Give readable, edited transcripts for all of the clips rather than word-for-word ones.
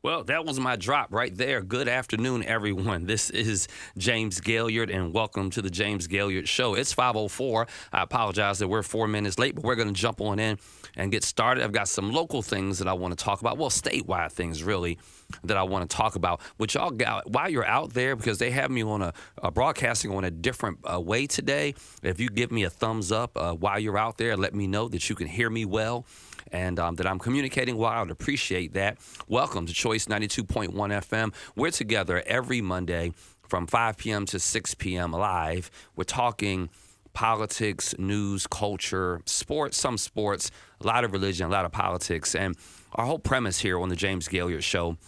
Well, that was my drop right there. Good afternoon, everyone. This is James Gailliard, and welcome to the James Gailliard Show. It's 5:04. I apologize that we're 4 minutes late, but we're going to jump on in and get started. I've got some local things that I want to talk about. Well, statewide things, really, that I want to talk about. Which y'all got while you're out there, because they have me on a broadcasting on a different way today. If you give me a thumbs up while you're out there, let me know that you can hear me well and that I'm communicating well. I would appreciate that. Welcome to Choice 92.1 FM. We're together every Monday from 5 p.m. to 6 p.m. live. We're talking politics, news, culture, sports, some sports, a lot of religion, a lot of politics. And our whole premise here on the James Gailliard Show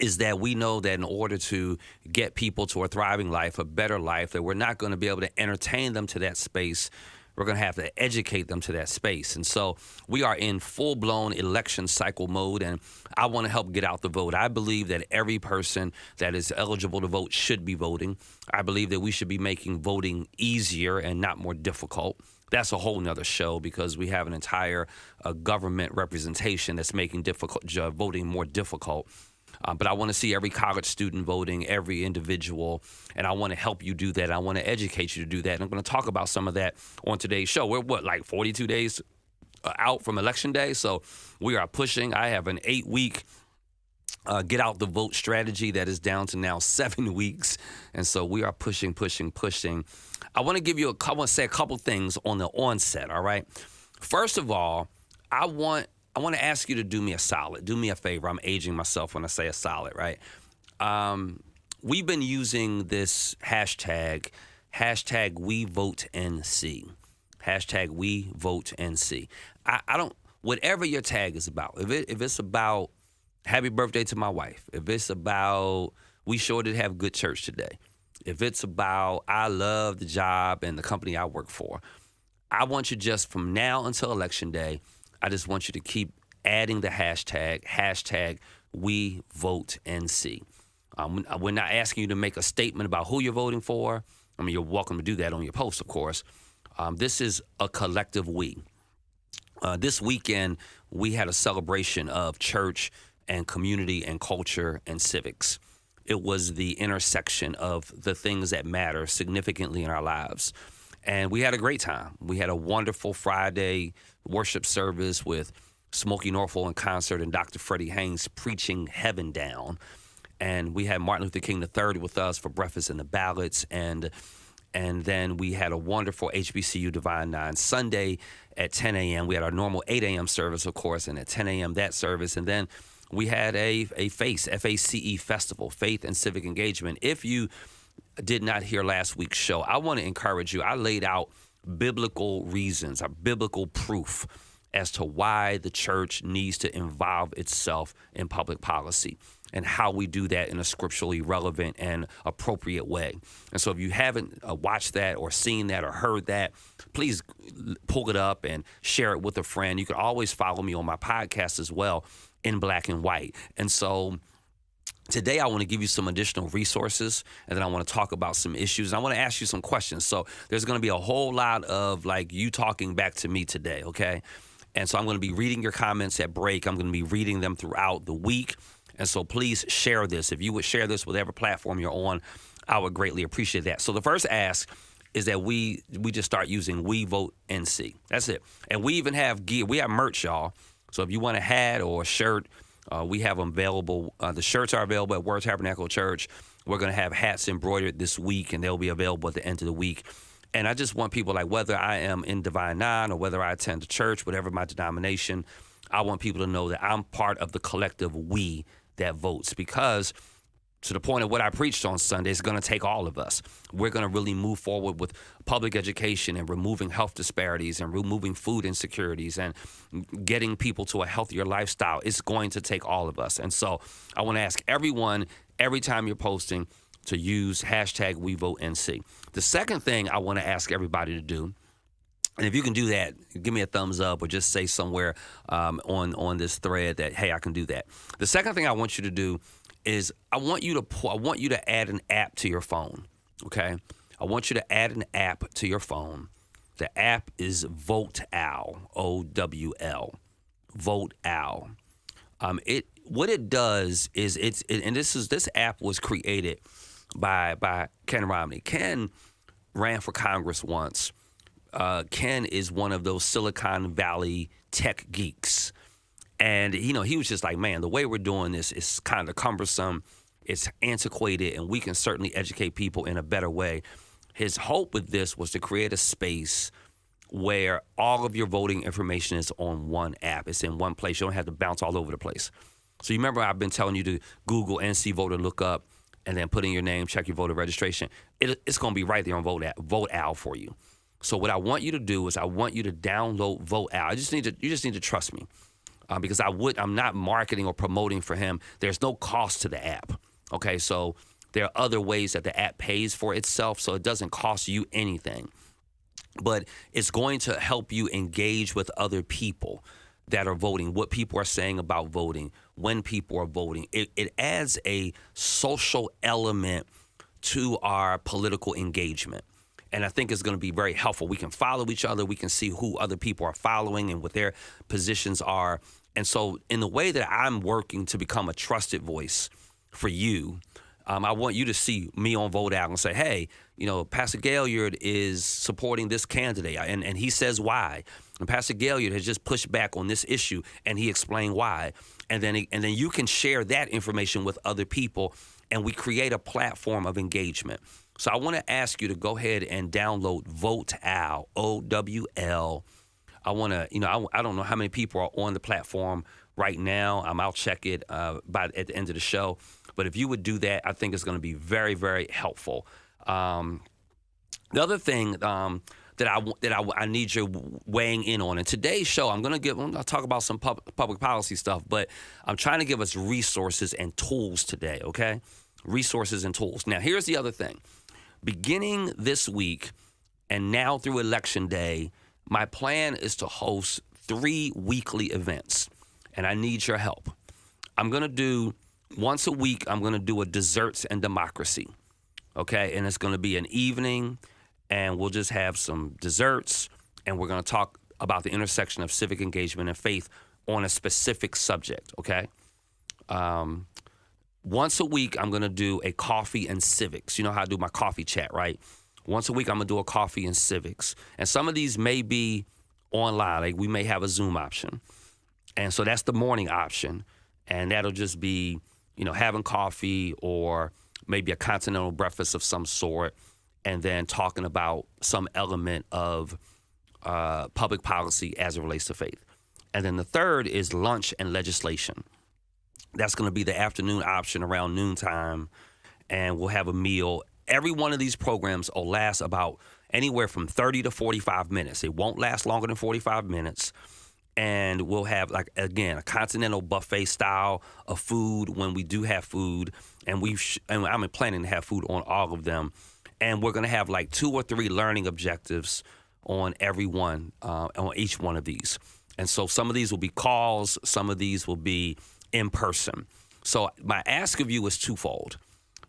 is that we know that in order to get people to a thriving life, a better life, that we're not going to be able to entertain them to that space. We're going to have to educate them to that space. And so we are in full-blown election cycle mode, and I want to help get out the vote. I believe that every person that is eligible to vote should be voting. I believe that we should be making voting easier and not more difficult. That's a whole nother show, because we have an entire government representation that's making voting more difficult. But I want to see every college student voting, every individual, and I want to help you do that. I want to educate you to do that. And I'm going to talk about some of that on today's show. We're, like 42 days out from Election Day? So we are pushing. I have an 8-week get out the vote strategy that is down to now 7 weeks. And so we are pushing. I want to give you I want to say a couple things on the onset, all right? First of all, I want to ask you to do me a solid. Do me a favor. I'm aging myself when I say a solid, right? We've been using this hashtag WeVoteNC. Hashtag WeVoteNC. I don't, whatever your tag is about, if it's about happy birthday to my wife, if it's about we sure did have good church today, if it's about I love the job and the company I work for, I want you just from now until Election Day, I just want you to keep adding the hashtag WeVoteNC. We're not asking you to make a statement about who you're voting for. I mean, you're welcome to do that on your post, of course. This is a collective we. This weekend, we had a celebration of church and community and culture and civics. It was the intersection of the things that matter significantly in our lives. And we had a great time. We had a wonderful Friday worship service with Smokey Norfolk in concert and Dr. Freddie Haynes preaching heaven down. And we had Martin Luther King III with us for breakfast and the ballots. And then we had a wonderful HBCU Divine Nine Sunday at 10 a.m. We had our normal 8 a.m. service, of course, and at 10 a.m. that service. And then we had a FACE, F-A-C-E festival, Faith and Civic Engagement. If you did not hear last week's show, I want to encourage you. I laid out biblical reasons, or biblical proof as to why the church needs to involve itself in public policy and how we do that in a scripturally relevant and appropriate way. And so if you haven't watched that or seen that or heard that, please pull it up and share it with a friend. You can always follow me on my podcast as well, In Black and White. And so today, I want to give you some additional resources, and then I want to talk about some issues. And I want to ask you some questions. So there's going to be a whole lot of like you talking back to me today, okay? And so I'm going to be reading your comments at break. I'm going to be reading them throughout the week. And so please share this. If you would share this with whatever platform you're on, I would greatly appreciate that. So the first ask is that we just start using WeVoteNC. That's it. And we even have gear. We have merch, y'all. So if you want a hat or a shirt, we have them available. The shirts are available at Word Tabernacle Church. We're going to have hats embroidered this week, and they'll be available at the end of the week. And I just want people, like whether I am in Divine Nine or whether I attend a church, whatever my denomination, I want people to know that I'm part of the collective we that votes, because to the point of what I preached on Sunday, it's going to take all of us. We're going to really move forward with public education and removing health disparities and removing food insecurities and getting people to a healthier lifestyle. It's going to take all of us. And so I want to ask everyone, every time you're posting, to use hashtag WeVoteNC. The second thing I want to ask everybody to do, and if you can do that, give me a thumbs up or just say somewhere on this thread that, hey, I can do that. The second thing I want you to do is I want you to add an app to your phone, okay? I want you to add an app to your phone. The app is Vote Owl, O-W-L, Vote Owl. What it does is this app was created by Ken Romney. Ken ran for Congress once. Ken is one of those Silicon Valley tech geeks. And, he was just like, man, the way we're doing this is kind of cumbersome. It's antiquated, and we can certainly educate people in a better way. His hope with this was to create a space where all of your voting information is on one app. It's in one place. You don't have to bounce all over the place. So you remember I've been telling you to Google NC Voter Lookup and then put in your name, check your voter registration. It's going to be right there on Vote Owl for you. So what I want you to do is I want you to download Vote Owl. You just need to trust me. Because I'm not marketing or promoting for him. There's no cost to the app. Okay, so there are other ways that the app pays for itself, so it doesn't cost you anything. But it's going to help you engage with other people that are voting, what people are saying about voting, when people are voting. It adds a social element to our political engagement. And I think it's going to be very helpful. We can follow each other. We can see who other people are following and what their positions are. And so in the way that I'm working to become a trusted voice for you, I want you to see me on Vote Out and say, hey, Pastor Gailliard is supporting this candidate, and he says why. And Pastor Gailliard has just pushed back on this issue, and he explained why. And then you can share that information with other people, and we create a platform of engagement. So I want to ask you to go ahead and download Vote Owl, OWL. I want to, I don't know how many people are on the platform right now. I'll check it at the end of the show. But if you would do that, I think it's going to be very, very helpful. The other thing that I need your weighing in on in today's show, I'm going to talk about some public policy stuff, but I'm trying to give us resources and tools today. Okay, resources and tools. Now, here's the other thing. Beginning this week and now through Election Day, my plan is to host 3 weekly events, and I need your help. I'm going to do once a week, I'm going to do a desserts and democracy, okay? And it's going to be an evening, and we'll just have some desserts, and we're going to talk about the intersection of civic engagement and faith on a specific subject, okay? Once a week, I'm going to do a coffee and civics. You know how I do my coffee chat, right? Once a week, I'm going to do a coffee and civics. And some of these may be online. Like we may have a Zoom option. And so that's the morning option. And that'll just be, having coffee or maybe a continental breakfast of some sort, and then talking about some element of public policy as it relates to faith. And then the third is lunch and legislation. That's going to be the afternoon option around noontime, and we'll have a meal. Every one of these programs will last about anywhere from 30 to 45 minutes. It won't last longer than 45 minutes. And we'll have, a continental buffet style of food when we do have food. And I'm planning to have food on all of them. And we're going to have 2 or 3 learning objectives on on each one of these. And so some of these will be calls. Some of these will be in person. So my ask of you is twofold.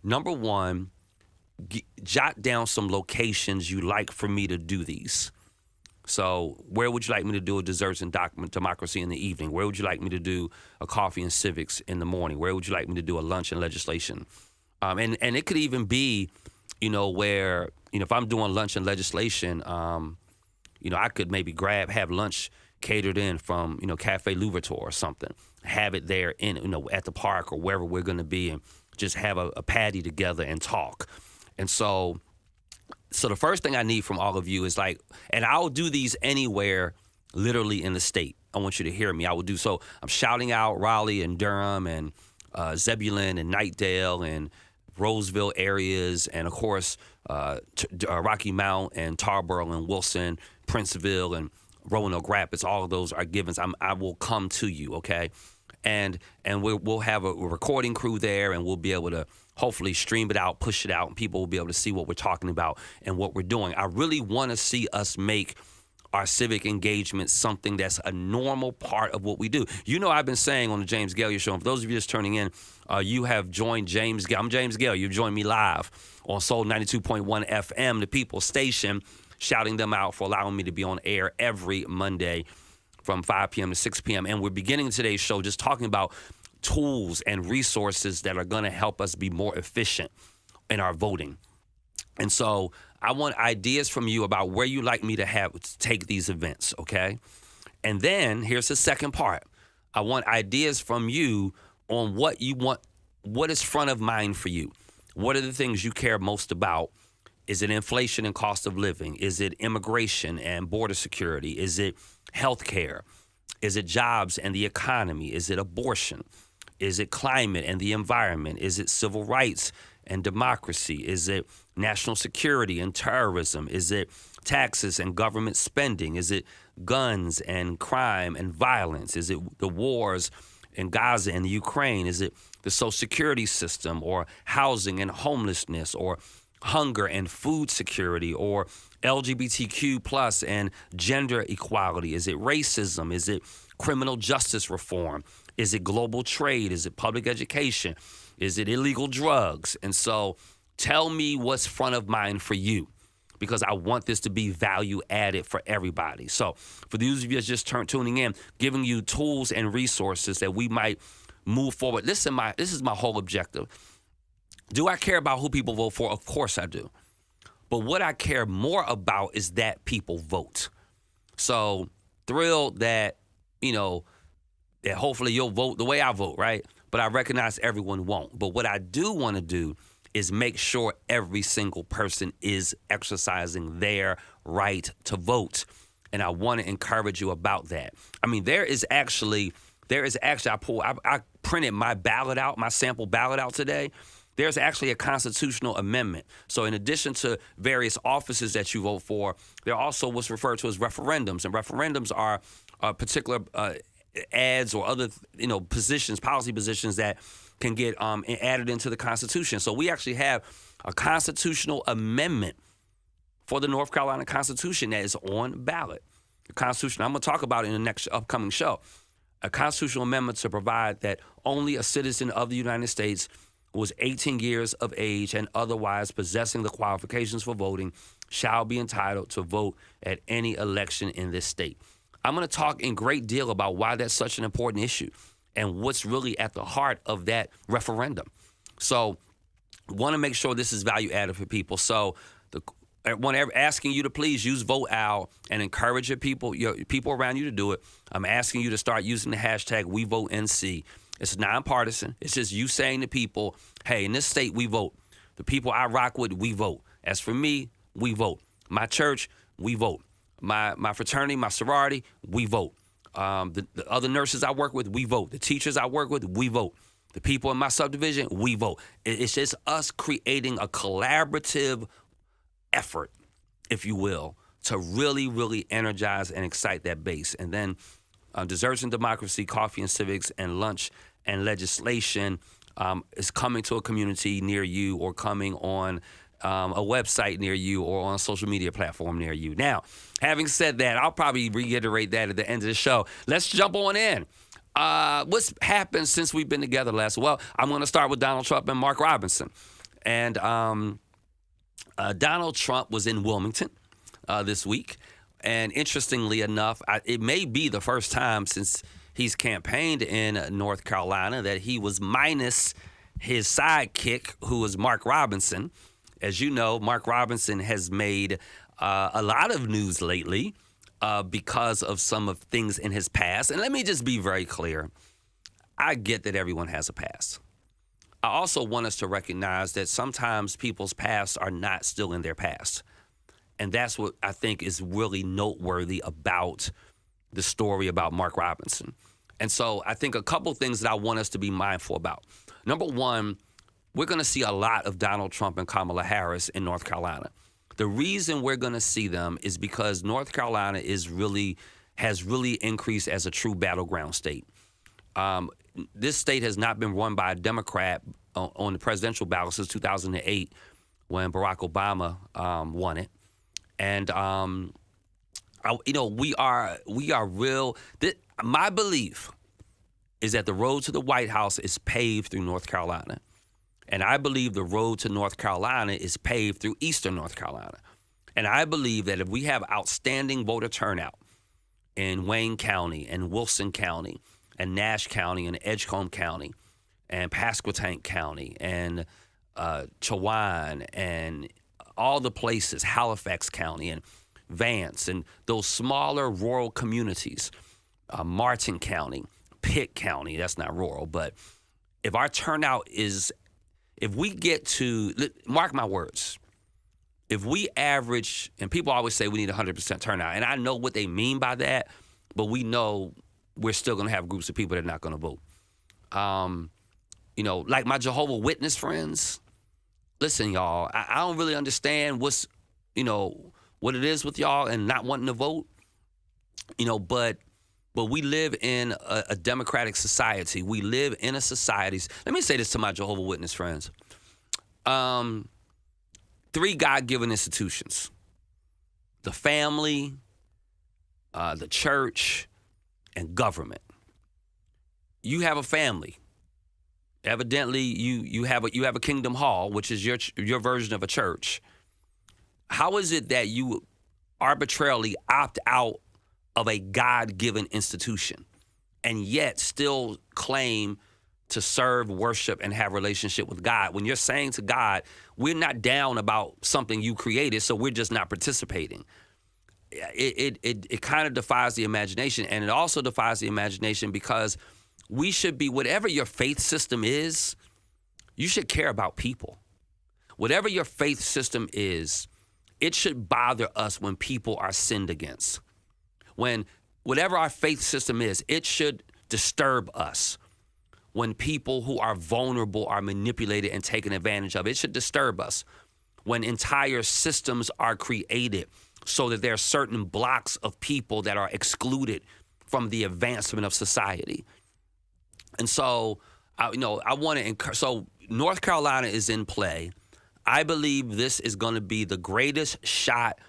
Number one, jot down some locations you'd like for me to do these. So where would you like me to do a desserts and democracy in the evening? Where would you like me to do a coffee and civics in the morning? Where would you like me to do a lunch and legislation? And it could even be, where, if I'm doing lunch and legislation, I could maybe have lunch catered in from, Cafe Louverture or something. Have it there at the park or wherever we're going to be, and just have a patty together and talk. And so the first thing I need from all of you is and I'll do these anywhere literally in the state. I want you to hear me. I will do so. I'm shouting out Raleigh and Durham and Zebulon and Knightdale and Roseville areas, and of course Rocky Mount and Tarboro and Wilson, Princeville and Roanoke Rapids. All of those are givens. I will come to you, okay? And we'll have a recording crew there, and we'll be able to hopefully stream it out, push it out, and people will be able to see what we're talking about and what we're doing. I really want to see us make our civic engagement something that's a normal part of what we do. I've been saying on the James Gailliard Show, and for those of you just turning in, you have joined James Gailliard. I'm James Gailliard. You've joined me live on Soul 92.1 FM, the People Station, shouting them out for allowing me to be on air every Monday from 5 p.m. to 6 p.m. And we're beginning today's show just talking about tools and resources that are going to help us be more efficient in our voting. And so I want ideas from you about where you like me to take these events, okay? And then here's the second part. I want ideas from you on what you want, what is front of mind for you. What are the things you care most about? Is it inflation and cost of living? Is it immigration and border security? Is it healthcare? Is it jobs and the economy? Is it abortion? Is it climate and the environment? Is it civil rights and democracy? Is it national security and terrorism? Is it taxes and government spending? Is it guns and crime and violence? Is it the wars in Gaza and the Ukraine? Is it the social security system, or housing and homelessness, or hunger and food security, or LGBTQ plus and gender equality? Is it racism? Is it criminal justice reform? Is it global trade? Is it public education? Is it illegal drugs? And so tell me what's front of mind for you, because I want this to be value added for everybody. So for those of you just tuning in, giving you tools and resources that we might move forward. This is my whole objective. Do I care about who people vote for? Of course I do. But what I care more about is that people vote. So thrilled that, that hopefully you'll vote the way I vote, right? But I recognize everyone won't. But what I do want to do is make sure every single person is exercising their right to vote. And I want to encourage you about that. I mean, I printed my ballot out, my sample ballot out today. There's actually a constitutional amendment. So in addition to various offices that you vote for, there are also what's referred to as referendums. And referendums are particular ads or other positions, policy positions that can get added into the Constitution. So we actually have a constitutional amendment for the North Carolina Constitution that is on ballot. The Constitution, I'm going to talk about it in the next upcoming show. A constitutional amendment to provide that only a citizen of the United States who is 18 years of age and otherwise possessing the qualifications for voting shall be entitled to vote at any election in this state. I'm going to talk in great deal about why that's such an important issue and what's really at the heart of that referendum. So I want to make sure this is value added for people. So asking you to please use Vote Owl and encourage your people around you to do it. I'm asking you to start using the hashtag WeVoteNC. It's nonpartisan. It's just you saying to people, hey, in this state, we vote. The people I rock with, we vote. As for me, we vote. My church, we vote. My fraternity, my sorority, we vote. The other nurses I work with, we vote. The teachers I work with, we vote. The people in my subdivision, we vote. It's just us creating a collaborative effort, if you will, to really, really energize and excite that base. And then Desserts and Democracy, Coffee and Civics, and Lunch and Legislation is coming to a community near you, or coming on a website near you, or on a social media platform near you. Now, having said that, I'll probably reiterate that at the end of the show. Let's jump on in. What's happened since we've been together last? Well, I'm going to start with Donald Trump and Mark Robinson. And Donald Trump was in Wilmington this week. And interestingly enough, it may be the first time since he's campaigned in North Carolina that he was minus his sidekick, who is Mark Robinson. As you know, Mark Robinson has made a lot of news lately because of some of things in his past. And let me just be very clear. I get that everyone has a past. I also want us to recognize that sometimes people's pasts are not still in their past. And that's what I think is really noteworthy about the story about Mark Robinson. And so I think a couple things that I want us to be mindful about. Number one, we're going to see a lot of Donald Trump and Kamala Harris in North Carolina. The reason we're going to see them is because North Carolina has really increased as a true battleground state. This state has not been run by a Democrat on the presidential ballot since 2008 when Barack Obama won it. And, we are real. My belief is that the road to the White House is paved through North Carolina. And I believe the road to North Carolina is paved through Eastern North Carolina. And I believe that if we have outstanding voter turnout in Wayne County and Wilson County and Nash County and Edgecombe County and Pasquotank County and Chowan and all the places, Halifax County and Vance and those smaller rural communities, Martin County, Pitt County, that's not rural, but if our turnout is, if we get to, mark my words, if we average, and people always say we need 100% turnout, and I know what they mean by that, but we know we're still going to have groups of people that are not going to vote. You know, like my Jehovah's Witness friends, listen, y'all, I don't really understand what's, you know, what it is with y'all and not wanting to vote, you know, but we live in a democratic society. We live in a society. Let me say this to my Jehovah's Witness friends. 3 God-given institutions: the family, the church, and government. You have a family. Evidently, you have a kingdom hall, which is your version of a church. How is it that you arbitrarily opt out of a God-given institution and yet still claim to serve, worship, and have a relationship with God when you're saying to God, we're not down about something you created, so we're just not participating? It kind of defies the imagination, and it also defies the imagination because we should be, whatever your faith system is, you should care about people. Whatever your faith system is, it should bother us when people are sinned against. When whatever our faith system is, it should disturb us. When people who are vulnerable are manipulated and taken advantage of, it should disturb us. When entire systems are created so that there are certain blocks of people that are excluded from the advancement of society. And so, I want to encourage. So North Carolina is in play. I believe this is going to be the greatest shot,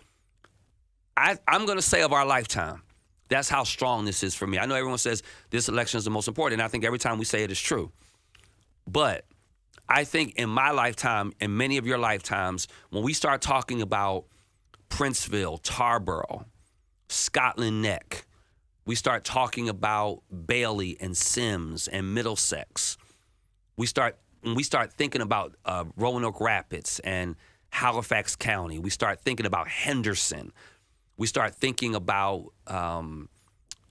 I'm going to say, of our lifetime. That's how strong this is for me. I know everyone says this election is the most important, and I think every time we say it is true. But I think in my lifetime, in many of your lifetimes, when we start talking about Princeville, Tarboro, Scotland Neck, we start talking about Bailey and Sims and Middlesex, when we start thinking about Roanoke Rapids and Halifax County, we start thinking about Henderson, we start thinking about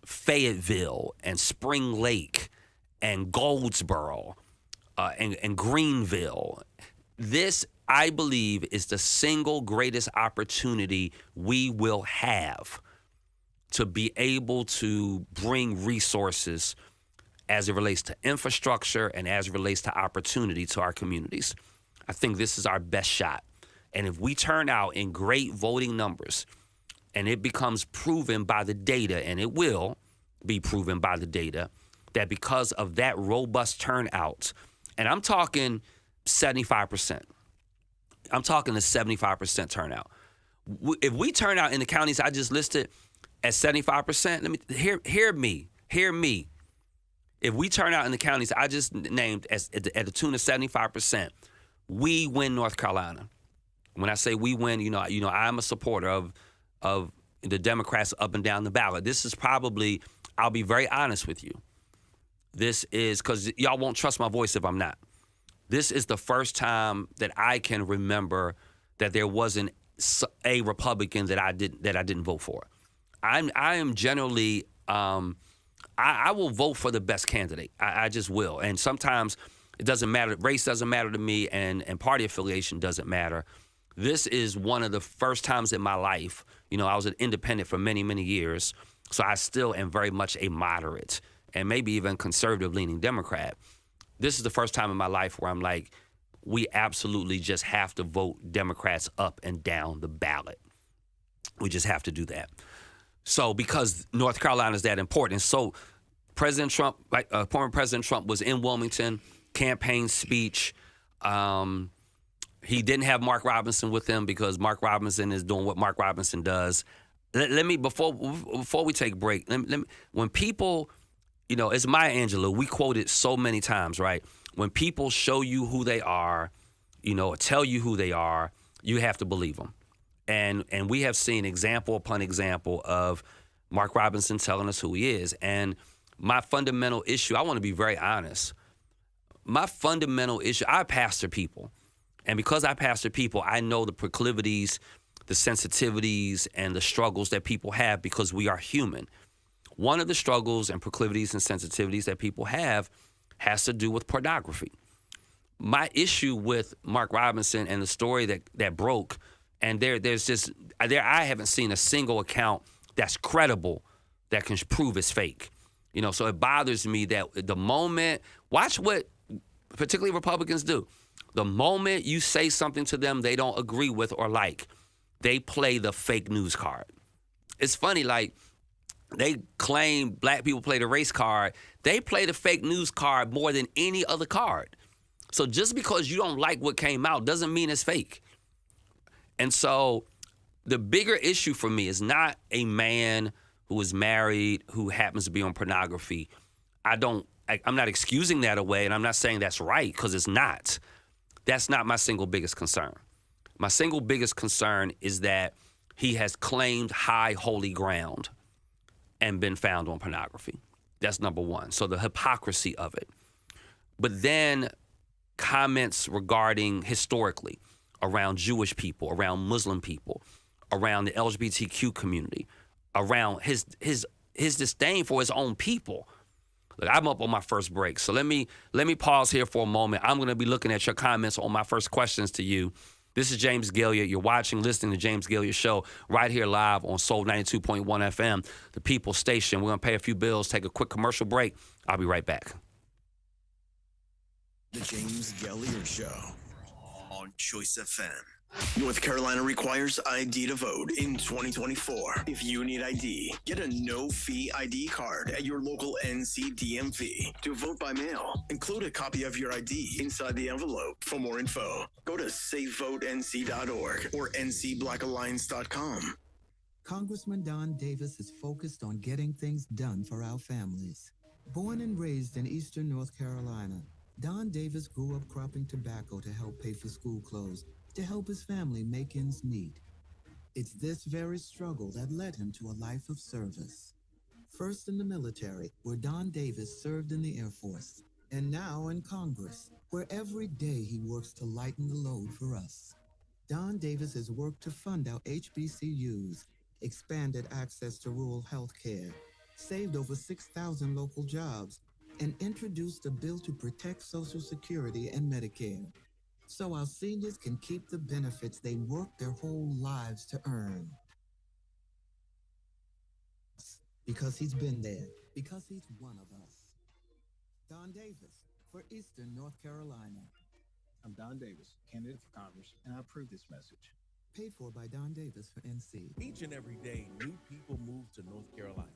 Fayetteville and Spring Lake and Goldsboro and Greenville. This, I believe, is the single greatest opportunity we will have to be able to bring resources as it relates to infrastructure and as it relates to opportunity to our communities. I think this is our best shot. And if we turn out in great voting numbers and it becomes proven by the data, and it will be proven by the data, that because of that robust turnout, and I'm talking 75%, I'm talking a 75% turnout. If we turn out in the counties I just listed at 75%, let me hear me. If we turn out in the counties I just named at the tune of 75%, we win North Carolina. When I say we win, I'm a supporter of the Democrats up and down the ballot. This is probably, I'll be very honest with you. This is, because y'all won't trust my voice if I'm not. This is the first time that I can remember that there wasn't a Republican that I didn't vote for. I am generally, I will vote for the best candidate. I just will. And sometimes it doesn't matter. Race doesn't matter to me, and party affiliation doesn't matter. This is one of the first times in my life, I was an independent for many, many years, so I still am very much a moderate and maybe even conservative-leaning Democrat. This is the first time in my life where I'm like, we absolutely just have to vote Democrats up and down the ballot. We just have to do that. So because North Carolina is that important. So President Trump, former President Trump was in Wilmington, campaign speech. He didn't have Mark Robinson with him because Mark Robinson is doing what Mark Robinson does. Let me, before we take a break, when people, it's Maya Angelou, we quote it so many times, right? When people show you who they are, or tell you who they are, you have to believe them. And we have seen example upon example of Mark Robinson telling us who he is. And my fundamental issue, I want to be very honest. My fundamental issue, I pastor people. And because I pastor people, I know the proclivities, the sensitivities, and the struggles that people have because we are human. One of the struggles and proclivities and sensitivities that people have has to do with pornography. My issue with Mark Robinson and the story that broke, and I haven't seen a single account that's credible that can prove it's fake. So it bothers me that the moment, watch what particularly Republicans do. The moment you say something to them they don't agree with or like, they play the fake news card. It's funny, like, they claim black people play the race card. They play the fake news card more than any other card. So just because you don't like what came out doesn't mean it's fake. And so the bigger issue for me is not a man who is married who happens to be on pornography. I'm not excusing that away, and I'm not saying that's right, because it's not. That's not my single biggest concern. My single biggest concern is that he has claimed high holy ground and been found on pornography. That's number one. So the hypocrisy of it. But then comments regarding historically around Jewish people, around Muslim people, around the LGBTQ community, around his disdain for his own people. Look, I'm up on my first break, so let me pause here for a moment. I'm going to be looking at your comments on my first questions to you. This is James Gailliard. You're listening to James Gailliard Show right here live on Soul 92.1 FM, the People's Station. We're going to pay a few bills, take a quick commercial break. I'll be right back. The James Gailliard Show on Choice FM. North Carolina requires ID to vote in 2024. If you need ID, get a no-fee ID card at your local NCDMV. To vote by mail, include a copy of your ID inside the envelope. For more info, go to safevotenc.org or ncblackalliance.com. Congressman Don Davis is focused on getting things done for our families. Born and raised in eastern North Carolina, Don Davis grew up cropping tobacco to help pay for school clothes, to help his family make ends meet. It's this very struggle that led him to a life of service. First in the military, where Don Davis served in the Air Force, and now in Congress, where every day he works to lighten the load for us. Don Davis has worked to fund our HBCUs, expanded access to rural health care, saved over 6,000 local jobs, and introduced a bill to protect Social Security and Medicare, so our seniors can keep the benefits they worked their whole lives to earn. Because he's been there, because he's one of us. Don Davis, for Eastern North Carolina. I'm Don Davis, candidate for Congress, and I approve this message. Paid for by Don Davis for NC. Each and every day, new people move to North Carolina.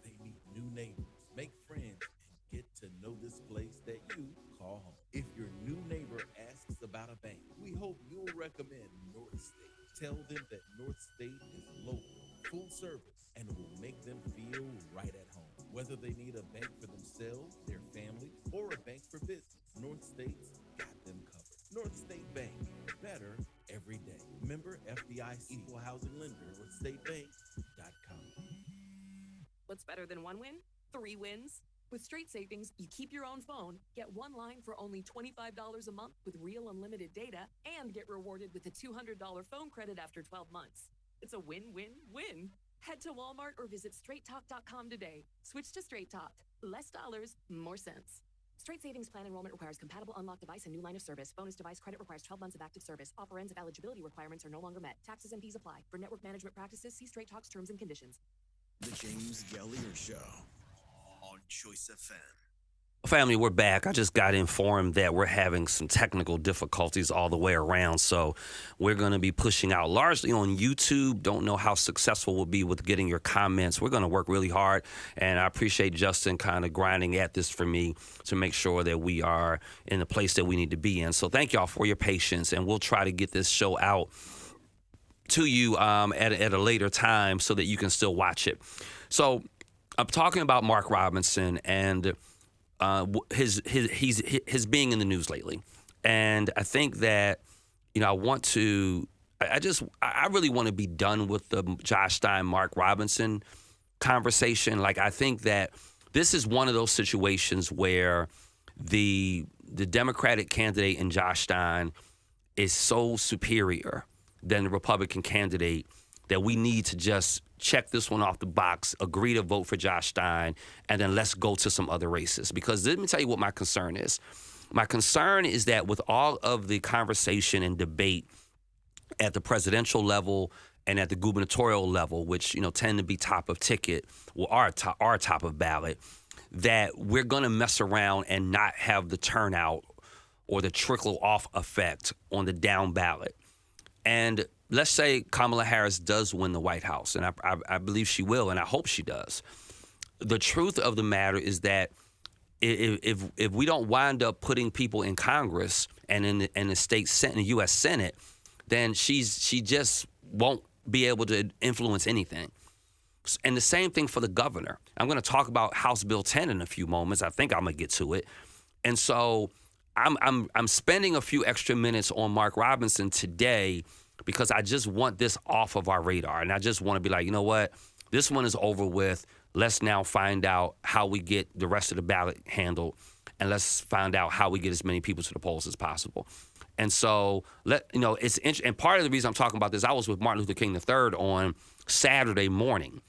They meet new neighbors, make friends, and get to know this place that you call home. If your new neighbor asks about a bank, we hope you'll recommend North State. Tell them that North State is local, full service, and will make them feel right at home. Whether they need a bank for themselves, their families, or a bank for business, North State's got them covered. North State Bank, better every day. Member FDIC, Equal Housing Lender, NorthStateBank.com. What's better than one win? 3 wins. With Straight Savings, you keep your own phone, get one line for only $25 a month with real unlimited data, and get rewarded with a $200 phone credit after 12 months. It's a win-win-win. Head to Walmart or visit straighttalk.com today. Switch to Straight Talk. Less dollars, more sense. Straight Savings Plan enrollment requires compatible unlocked device and new line of service. Bonus device credit requires 12 months of active service. Offer ends if eligibility requirements are no longer met. Taxes and fees apply. For network management practices, see Straight Talk's terms and conditions. The James Gailliard Show on Choice FM. Family, we're back. I just got informed that we're having some technical difficulties all the way around, so we're going to be pushing out largely on YouTube. Don't know how successful we'll be with getting your comments. We're going to work really hard, and I appreciate Justin kind of grinding at this for me to make sure that we are in the place that we need to be in. So thank y'all for your patience, and we'll try to get this show out to you at a later time so that you can still watch it. So I'm talking about Mark Robinson and his being in the news lately, and I think that I really want to be done with the Josh Stein, Mark Robinson conversation. Like, I think that this is one of those situations where the Democratic candidate in Josh Stein is so superior than the Republican candidate that we need to just check this one off the box, agree to vote for Josh Stein, and then let's go to some other races. Because let me tell you what my concern is. My concern is that with all of the conversation and debate at the presidential level and at the gubernatorial level, which, you know, tend to be top of ticket or are top of ballot, that we're going to mess around and not have the turnout or the trickle off effect on the down ballot. And let's say Kamala Harris does win the White House, and I believe she will, and I hope she does. The truth of the matter is that if we don't wind up putting people in Congress and in the state Senate, in the U.S. Senate, then she just won't be able to influence anything. And the same thing for the governor. I'm going to talk about House Bill 10 in a few moments. I think I'm going to get to it. And so I'm spending a few extra minutes on Mark Robinson today because I just want this off of our radar. And I just want to be like, you know what? This one is over with. Let's now find out how we get the rest of the ballot handled. And let's find out how we get as many people to the polls as possible. And so, it's interesting. And part of the reason I'm talking about this, I was with Martin Luther King III on Saturday morning.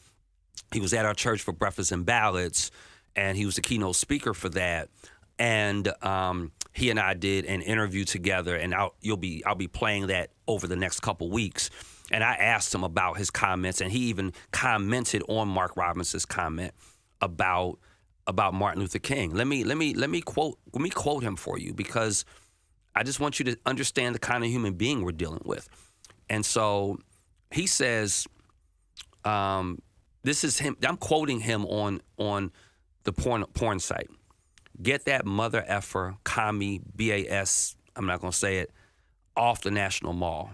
He was at our church for Breakfast and Ballots, and he was the keynote speaker for that. And he and I did an interview together, and I'll be playing that over the next couple weeks. And I asked him about his comments, and he even commented on Mark Robinson's comment about Martin Luther King. Let me quote him for you, because I just want you to understand the kind of human being we're dealing with. And so he says, this is him. I'm quoting him on the porn site. Get that mother effer, commie, BAS, I'm not going to say it, off the National Mall.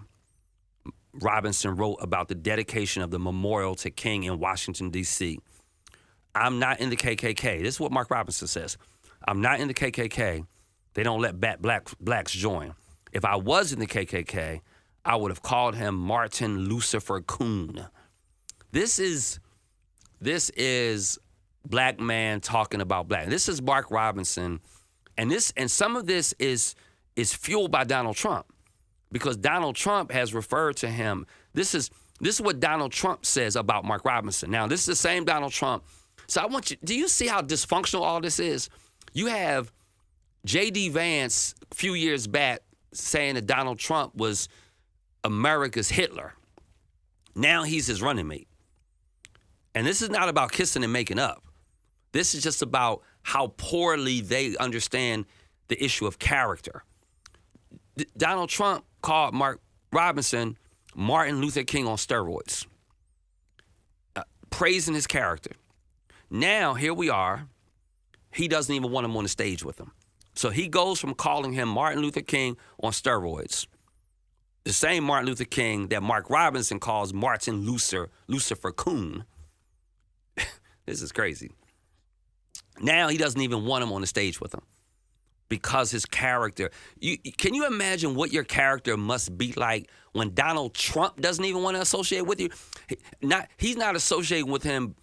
Robinson wrote about the dedication of the memorial to King in Washington, D.C. I'm not in the KKK. This is what Mark Robinson says. I'm not in the KKK. They don't let blacks join. If I was in the KKK, I would have called him Martin Lucifer Coon. This is black man talking about black. This is Mark Robinson, and some of this is fueled by Donald Trump, because Donald Trump has referred to him. This is what Donald Trump says about Mark Robinson. Now, this is the same Donald Trump. So I want you, do you see how dysfunctional all this is? You have J.D. Vance a few years back saying that Donald Trump was America's Hitler. Now he's his running mate. And this is not about kissing and making up. This is just about how poorly they understand the issue of character. Donald Trump called Mark Robinson Martin Luther King on steroids, praising his character. Now, here we are. He doesn't even want him on the stage with him. So he goes from calling him Martin Luther King on steroids, the same Martin Luther King that Mark Robinson calls Martin Lucifer Coon. This is crazy. Now he doesn't even want him on the stage with him because his character. Can you imagine what your character must be like when Donald Trump doesn't even want to associate with you? He's not associating with him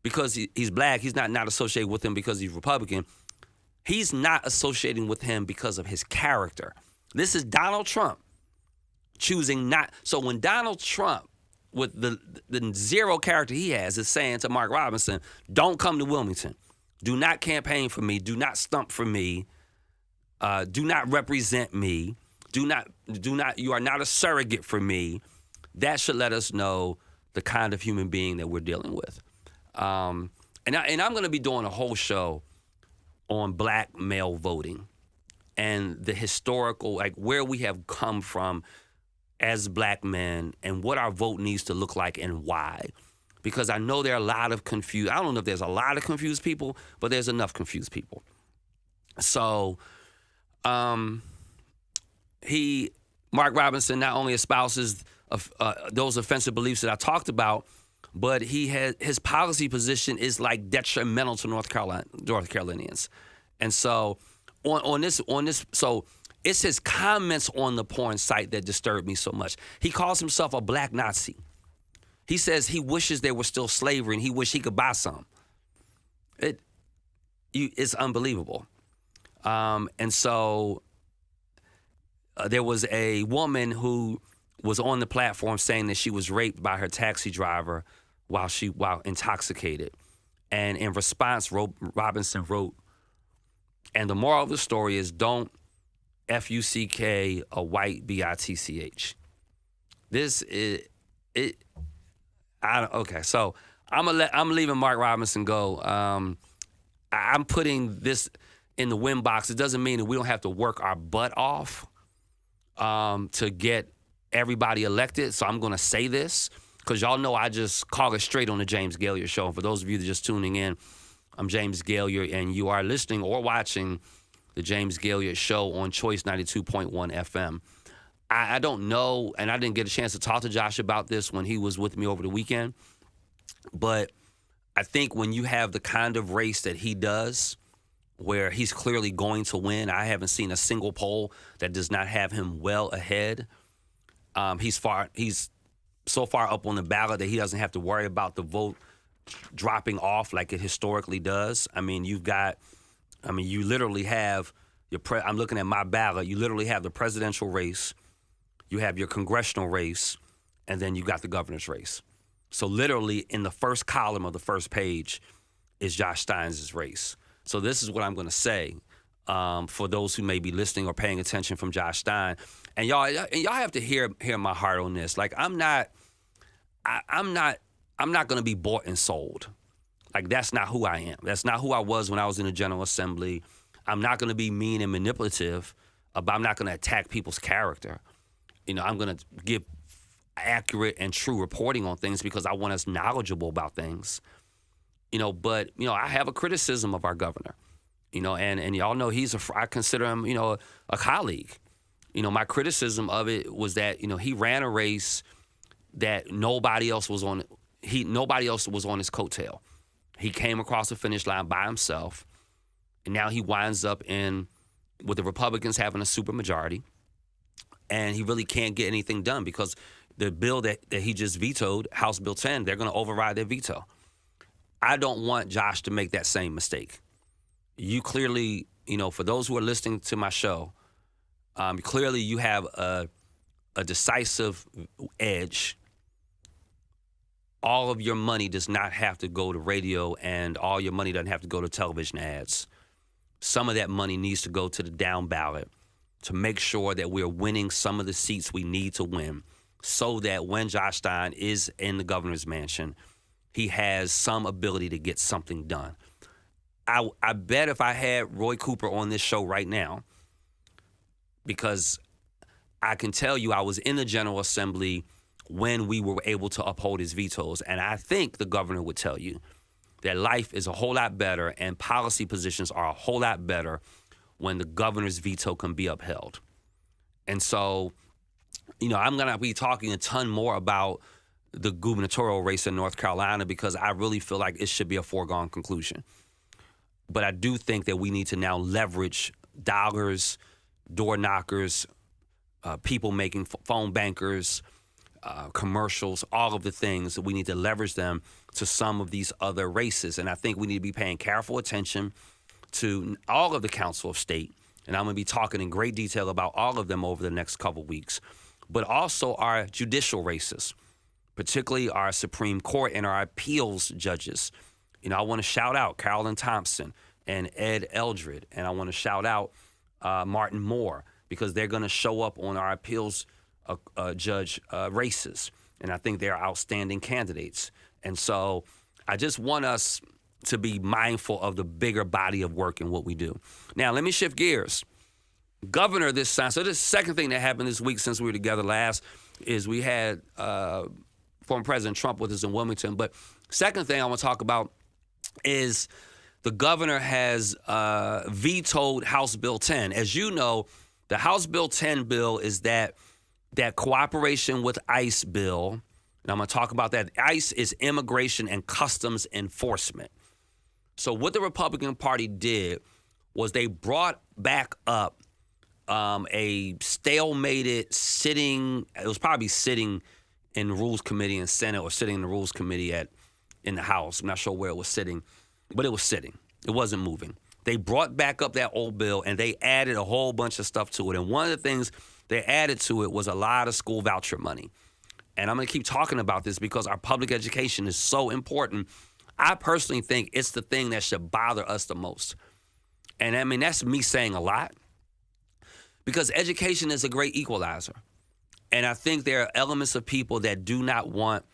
because he's black. He's not associated with him because he's Republican. He's not associating with him because of his character. This is Donald Trump choosing not. So when Donald Trump, with the zero character he has, is saying to Mark Robinson, don't come to Wilmington. Do not campaign for me. Do not stump for me. Do not represent me. You are not a surrogate for me. That should let us know the kind of human being that we're dealing with. And I'm going to be doing a whole show on black male voting and the historical, like where we have come from as black men and what our vote needs to look like and why. Because I know there are a lot of confused, I don't know if there's a lot of confused people, but there's enough confused people. So Mark Robinson not only espouses those offensive beliefs that I talked about, but his policy position is like detrimental to North Carolinians. And so on this, so it's his comments on the porn site that disturb me so much. He calls himself a black Nazi. He says he wishes there was still slavery and he wished he could buy some. It's unbelievable. And so there was a woman who was on the platform saying that she was raped by her taxi driver while intoxicated. And in response, Robinson wrote, and the moral of the story is don't F-U-C-K a white B-I-T-C-H. This is it. Okay, so I'm leaving Mark Robinson go. I'm putting this in the win box. It doesn't mean that we don't have to work our butt off to get everybody elected. So I'm going to say this because y'all know I just call it straight on the James Gailliard Show. And for those of you that are just tuning in, I'm James Gailliard, and you are listening or watching the James Gailliard Show on Choice 92.1 FM. I don't know, and I didn't get a chance to talk to Josh about this when he was with me over the weekend, but I think when you have the kind of race that he does, where he's clearly going to win, I haven't seen a single poll that does not have him well ahead. He's so far up on the ballot that he doesn't have to worry about the vote dropping off like it historically does. I mean, you literally have I'm looking at my ballot. You literally have the presidential race, you have your congressional race, and then you got the governor's race. So literally in the first column of the first page is Josh Stein's race. So this is what I'm going to say for those who may be listening or paying attention from Josh Stein. And y'all have to hear my heart on this. Like I'm not going to be bought and sold. Like that's not who I am. That's not who I was when I was in the General Assembly. I'm not going to be mean and manipulative, but I'm not going to attack people's character. I'm going to give accurate and true reporting on things because I want us knowledgeable about things. But I have a criticism of our governor. And y'all know I consider him, a colleague. My criticism of it was that, he ran a race that nobody else was on his coattail. He came across the finish line by himself, and now he winds up with the Republicans having a supermajority, and he really can't get anything done because the bill that he just vetoed, House Bill 10, they're going to override their veto. I don't want Josh to make that same mistake. You clearly, for those who are listening to my show, clearly you have a decisive edge. All of your money does not have to go to radio, and all your money doesn't have to go to television ads. Some of that money needs to go to the down ballot to make sure that we're winning some of the seats we need to win so that when Josh Stein is in the governor's mansion, he has some ability to get something done. I bet if I had Roy Cooper on this show right now, because I can tell you I was in the General Assembly when we were able to uphold his vetoes, and I think the governor would tell you that life is a whole lot better and policy positions are a whole lot better when the governor's veto can be upheld. And so, I'm going to be talking a ton more about the gubernatorial race in North Carolina because I really feel like it should be a foregone conclusion. But I do think that we need to now leverage dollars, door knockers, people making phone bankers, commercials, all of the things that we need to leverage them to some of these other races. And I think we need to be paying careful attention to all of the Council of State. And I'm going to be talking in great detail about all of them over the next couple weeks, but also our judicial races, particularly our Supreme Court and our appeals judges. I want to shout out Carolyn Thompson and Ed Eldred, and I want to shout out Martin Moore because they're going to show up on our appeals judge races, and I think they're outstanding candidates. And so I just want us to be mindful of the bigger body of work and what we do. Now, let me shift gears. Governor this time. So this second thing that happened this week since we were together last is we had former President Trump with us in Wilmington. But second thing I want to talk about is the governor has vetoed House Bill 10. As you know, the House Bill 10 bill is that cooperation with ICE bill. And I'm going to talk about that. ICE is Immigration and Customs Enforcement. So what the Republican Party did was they brought back up a stalemated it was probably sitting in the Rules Committee in Senate or sitting in the Rules Committee in the House. I'm not sure where it was sitting, but it was sitting. It wasn't moving. They brought back up that old bill and they added a whole bunch of stuff to it. And one of the things they added to it was a lot of school voucher money. And I'm going to keep talking about this because our public education is so important. I personally think it's the thing that should bother us the most. And I mean, that's me saying a lot because education is a great equalizer. And I think there are elements of people that do not want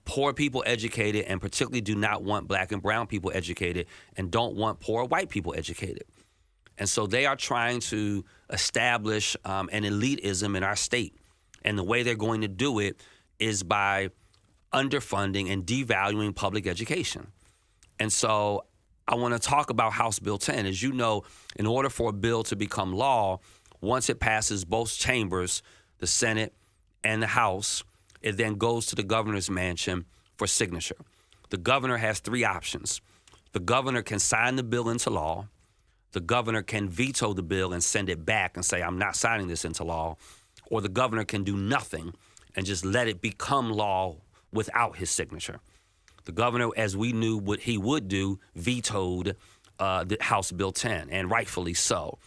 poor people educated and particularly do not want black and brown people educated and don't want poor white people educated. And so they are trying to establish an elitism in our state. And the way they're going to do it is by underfunding and devaluing public education. And so I want to talk about House Bill 10. As you know, in order for a bill to become law, once it passes both chambers, the Senate and the House, it then goes to the governor's mansion for signature. The governor has three options. The governor can sign the bill into law. The governor can veto the bill and send it back and say, I'm not signing this into law. Or the governor can do nothing and just let it become law without his signature. The governor, as we knew what he would do, vetoed the House Bill 10, and rightfully so.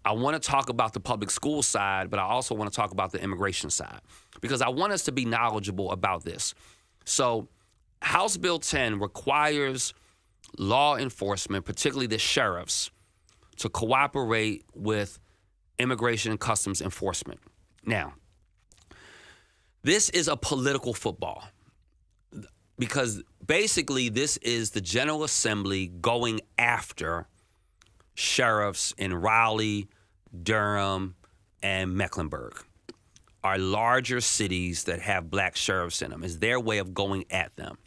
I want to talk about the public school side, but I also want to talk about the immigration side because I want us to be knowledgeable about this. So House Bill 10 requires law enforcement, particularly the sheriffs, to cooperate with immigration and customs enforcement. Now, this is a political football because basically this is the General Assembly going after sheriffs in Raleigh, Durham, and Mecklenburg, are larger cities that have black sheriffs in them. It's their way of going at them.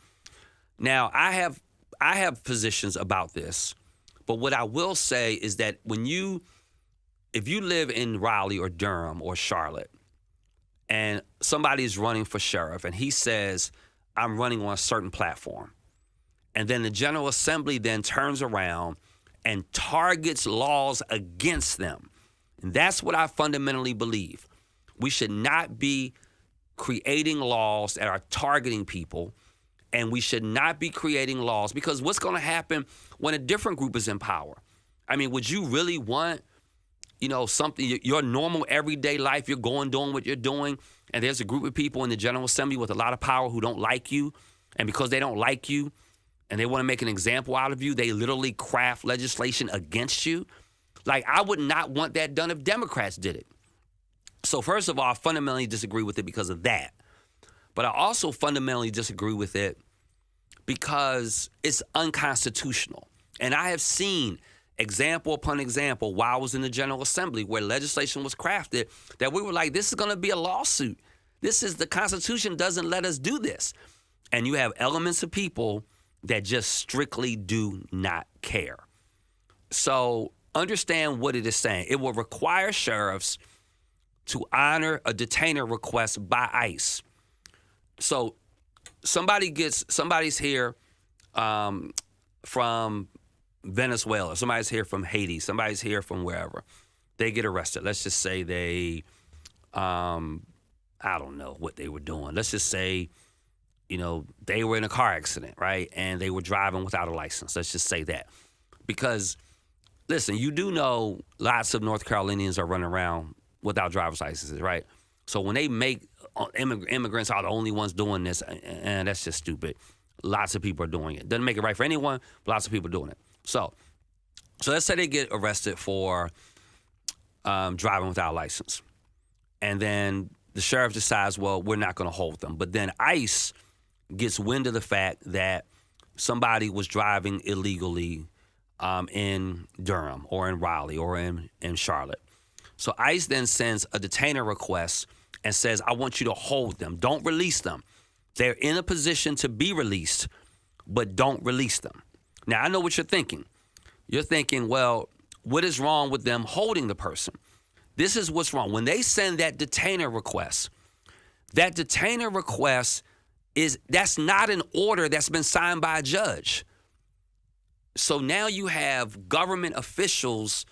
Now, I have positions about this, but what I will say is that if you live in Raleigh or Durham or Charlotte, and somebody is running for sheriff, and he says, I'm running on a certain platform, and then the General Assembly then turns around and targets laws against them. And that's what I fundamentally believe. We should not be creating laws that are targeting people, and we should not be creating laws because what's going to happen when a different group is in power? I mean, would you really want, something, your normal everyday life, you're doing what you're doing, and there's a group of people in the General Assembly with a lot of power who don't like you, and because they don't like you, and they want to make an example out of you, they literally craft legislation against you. Like, I would not want that done if Democrats did it. So first of all, I fundamentally disagree with it because of that. But I also fundamentally disagree with it because it's unconstitutional. And I have seen example upon example while I was in the General Assembly where legislation was crafted that we were like, this is going to be a lawsuit. The Constitution doesn't let us do this. And you have elements of people that just strictly do not care. So understand what it is saying. It will require sheriffs to honor a detainer request by ICE. So somebody's here from Venezuela, somebody's here from Haiti, somebody's here from wherever. They get arrested. Let's just say they, I don't know what they were doing. Let's just say, they were in a car accident, right? And they were driving without a license. Let's just say that. Because, listen, you do know lots of North Carolinians are running around without driver's licenses, right? So when they make immigrants are the only ones doing this, and that's just stupid. Lots of people are doing it. Doesn't make it right for anyone, but lots of people are doing it. So let's say they get arrested for driving without a license. And then the sheriff decides, well, we're not going to hold them. But then ICE gets wind of the fact that somebody was driving illegally in Durham or in Raleigh or in Charlotte. So ICE then sends a detainer request and says, I want you to hold them. Don't release them. They're in a position to be released, but don't release them. Now, I know what you're thinking. You're thinking, well, what is wrong with them holding the person? This is what's wrong. When they send that detainer request that's not an order that's been signed by a judge. So now you have government officials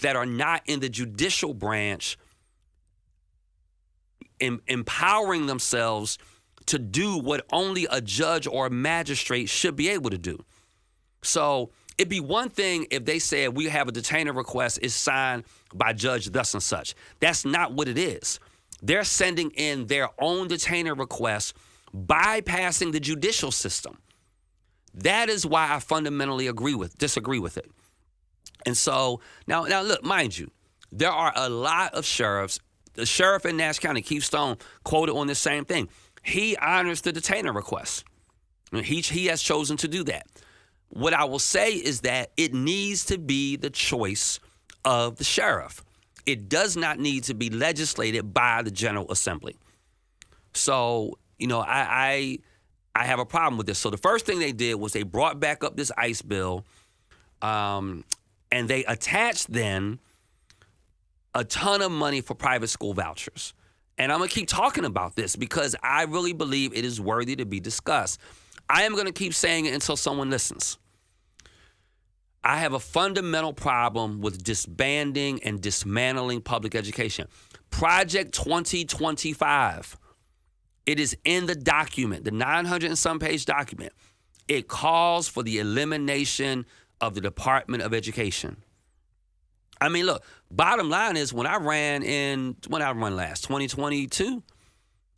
that are not in the judicial branch empowering themselves to do what only a judge or a magistrate should be able to do. So it'd be one thing if they said we have a detainer request is signed by judge thus and such. That's not what it is. They're sending in their own detainer request, bypassing the judicial system. That is why I fundamentally disagree with it. And so now look, mind you, there are a lot of sheriffs. The sheriff in Nash County, Keith Stone, quoted on the same thing. He honors the detainer request. He has chosen to do that. What I will say is that it needs to be the choice of the sheriff. It does not need to be legislated by the General Assembly. So, I have a problem with this. So the first thing they did was they brought back up this ICE bill, and they attached then a ton of money for private school vouchers. And I'm going to keep talking about this because I really believe it is worthy to be discussed. I am going to keep saying it until someone listens. I have a fundamental problem with disbanding and dismantling public education. Project 2025, it is in the document, the 900 and some page document. It calls for the elimination of the Department of Education. I mean, look, bottom line is when I ran last, 2022,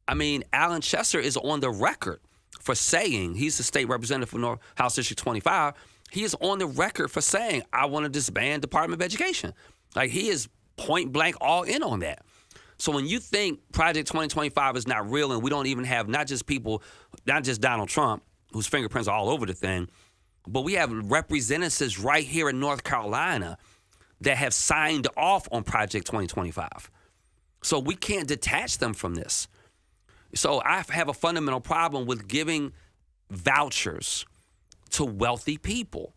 I mean, Alan Chester is on the record for saying, he's the state representative for North House District 25, he is on the record for saying, I want to disband Department of Education. Like, he is point blank all in on that. So when you think Project 2025 is not real and we don't even have not just Donald Trump, whose fingerprints are all over the thing, but we have representatives right here in North Carolina that have signed off on Project 2025. So we can't detach them from this. So I have a fundamental problem with giving vouchers to wealthy people.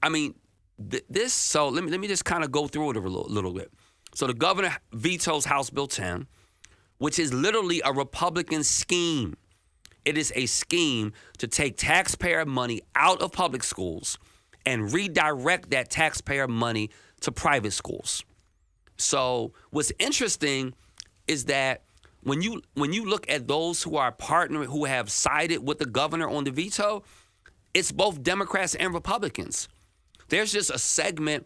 I mean, so let me just kind of go through it a little bit. So the governor vetoes House Bill 10, which is literally a Republican scheme. It is a scheme to take taxpayer money out of public schools and redirect that taxpayer money to private schools. So what's interesting is that when you look at those who are partnering, who have sided with the governor on the veto, it's both Democrats and Republicans. There's just a segment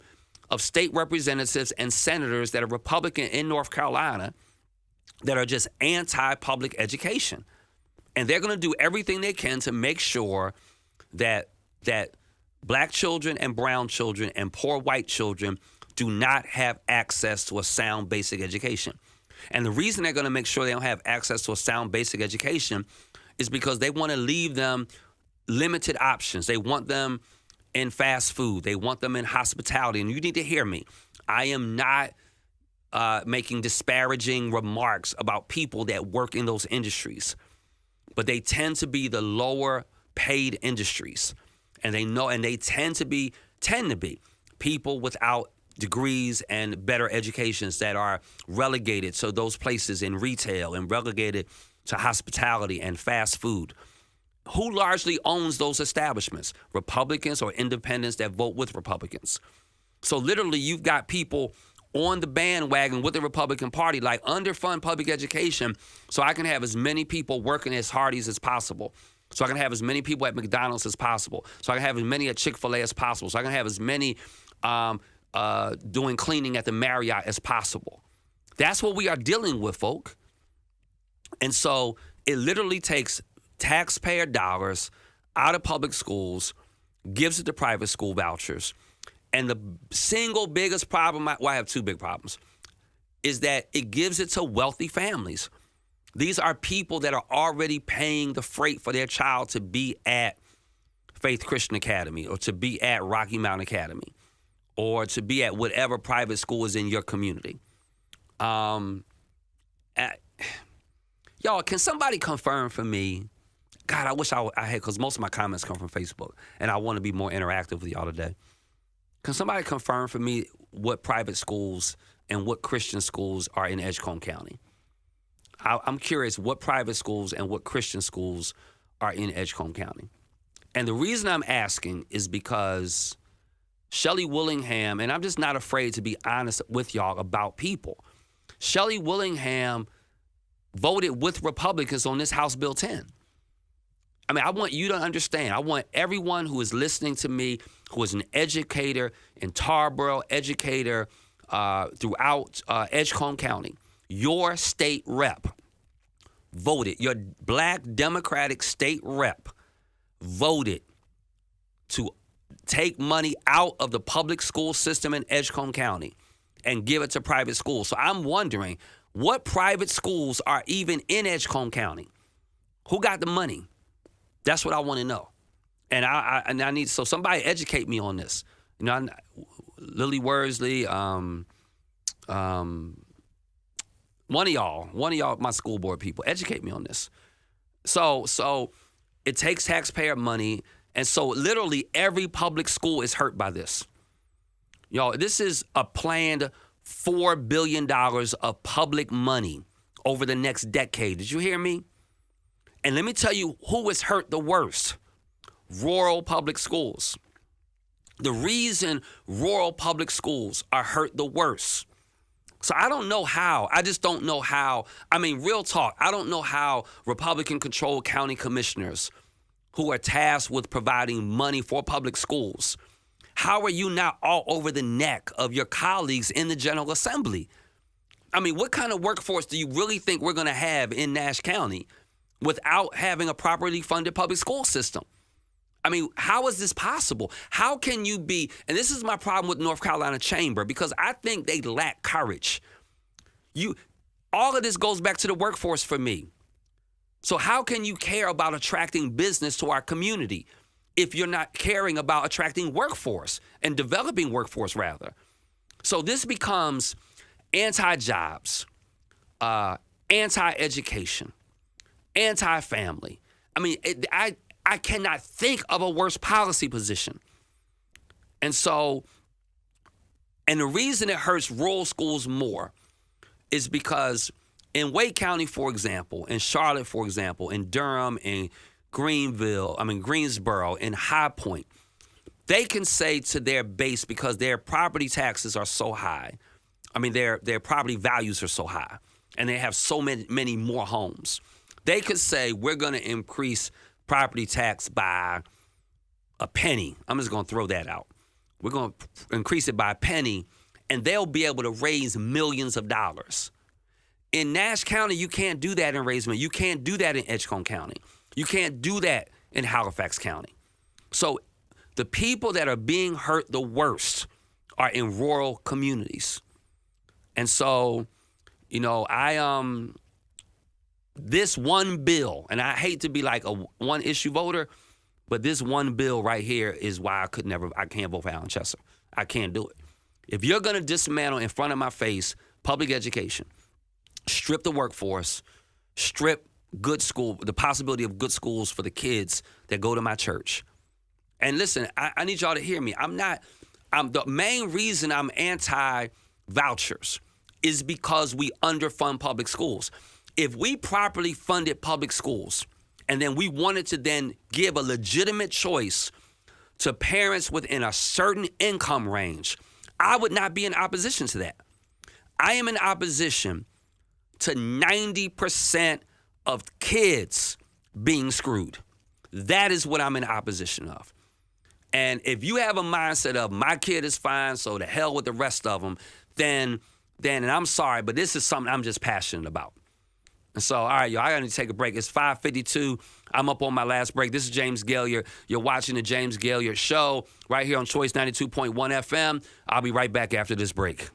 of state representatives and senators that are Republican in North Carolina that are just anti-public education. And they're going to do everything they can to make sure that black children and brown children and poor white children do not have access to a sound basic education. And the reason they're going to make sure they don't have access to a sound basic education is because they want to leave them limited options. They want them in fast food. They want them in hospitality. And you need to hear me. I am not making disparaging remarks about people that work in those industries, but they tend to be the lower paid industries. And they tend to be people without degrees and better educations that are relegated to those places in retail and relegated to hospitality and fast food. Who largely owns those establishments? Republicans or independents that vote with Republicans. So literally you've got people on the bandwagon with the Republican Party, like underfund public education so I can have as many people working as Hardee's as possible. So I can have as many people at McDonald's as possible. So I can have as many at Chick-fil-A as possible. So I can have as many doing cleaning at the Marriott as possible. That's what we are dealing with, folk. And so it literally takes taxpayer dollars out of public schools, gives it to private school vouchers. And the single biggest problem, I have two big problems, is that it gives it to wealthy families. These are people that are already paying the freight for their child to be at Faith Christian Academy or to be at Rocky Mount Academy or to be at whatever private school is in your community. Y'all, can somebody confirm for me? God, I wish I had, because most of my comments come from Facebook, and I want to be more interactive with y'all today. Can somebody confirm for me what private schools and what Christian schools are in Edgecombe County? I'm curious what private schools and what Christian schools are in Edgecombe County. And the reason I'm asking is because Shelley Willingham, and I'm just not afraid to be honest with y'all about people. Shelley Willingham voted with Republicans on this House Bill 10. I mean, I want you to understand. I want everyone who is listening to me, who is an educator in Tarboro, educator throughout Edgecombe County, your state rep voted, your black Democratic state rep voted to take money out of the public school system in Edgecombe County and give it to private schools. So I'm wondering, what private schools are even in Edgecombe County? Who got the money? That's what I want to know. And I need, so somebody educate me on this. You know, Lily Worsley, one of y'all, my school board people, educate me on this. So it takes taxpayer money, and so literally every public school is hurt by this. Y'all, this is a planned $4 billion of public money over the next decade. Did you hear me? And let me tell you who is hurt the worst. Rural public schools. The reason rural public schools are hurt the worst. So I don't know how. I just don't know how. I mean, real talk. I don't know how Republican-controlled county commissioners who are tasked with providing money for public schools, how are you not all over the neck of your colleagues in the General Assembly? I mean, what kind of workforce do you really think we're going to have in Nash County without having a properly funded public school system? I mean, how is this possible? How can you be, and this is my problem with North Carolina Chamber, because I think they lack courage. All of this goes back to the workforce for me. So how can you care about attracting business to our community if you're not caring about attracting workforce and developing workforce, rather? So this becomes anti-jobs, anti-education, anti-family. I mean, I cannot think of a worse policy position. And the reason it hurts rural schools more is because in Wake County, for example, in Charlotte, for example, in Durham, in Greensboro, in High Point, they can say to their base, because their property taxes are so high, I mean, their property values are so high, and they have so many more homes. They could say, we're going to increase property tax by a penny. I'm just going to throw that out. We're going to increase it by a penny, and they'll be able to raise millions of dollars. In Nash County, you can't do that in Raisman. You can't do that in Edgecombe County. You can't do that in Halifax County. So the people that are being hurt the worst are in rural communities. And so, you know, this one bill, and I hate to be like a one-issue voter, but this one bill right here is why I can't vote for Alan Chester. I can't do it. If you're going to dismantle in front of my face public education, strip the workforce, strip good school, the possibility of good schools for the kids that go to my church. And listen, I need y'all to hear me. The main reason I'm anti-vouchers is because we underfund public schools. If we properly funded public schools and then we wanted to then give a legitimate choice to parents within a certain income range, I would not be in opposition to that. I am in opposition to 90% of kids being screwed. That is what I'm in opposition of. And if you have a mindset of my kid is fine, so to hell with the rest of them, then and I'm sorry, but this is something I'm just passionate about. And so, all right, y'all, I got to take a break. It's 5:52. I'm up on my last break. This is James Gailliard. You're watching the James Gailliard Show right here on Choice 92.1 FM. I'll be right back after this break.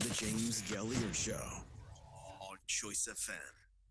The James Gailliard Show on Choice FM.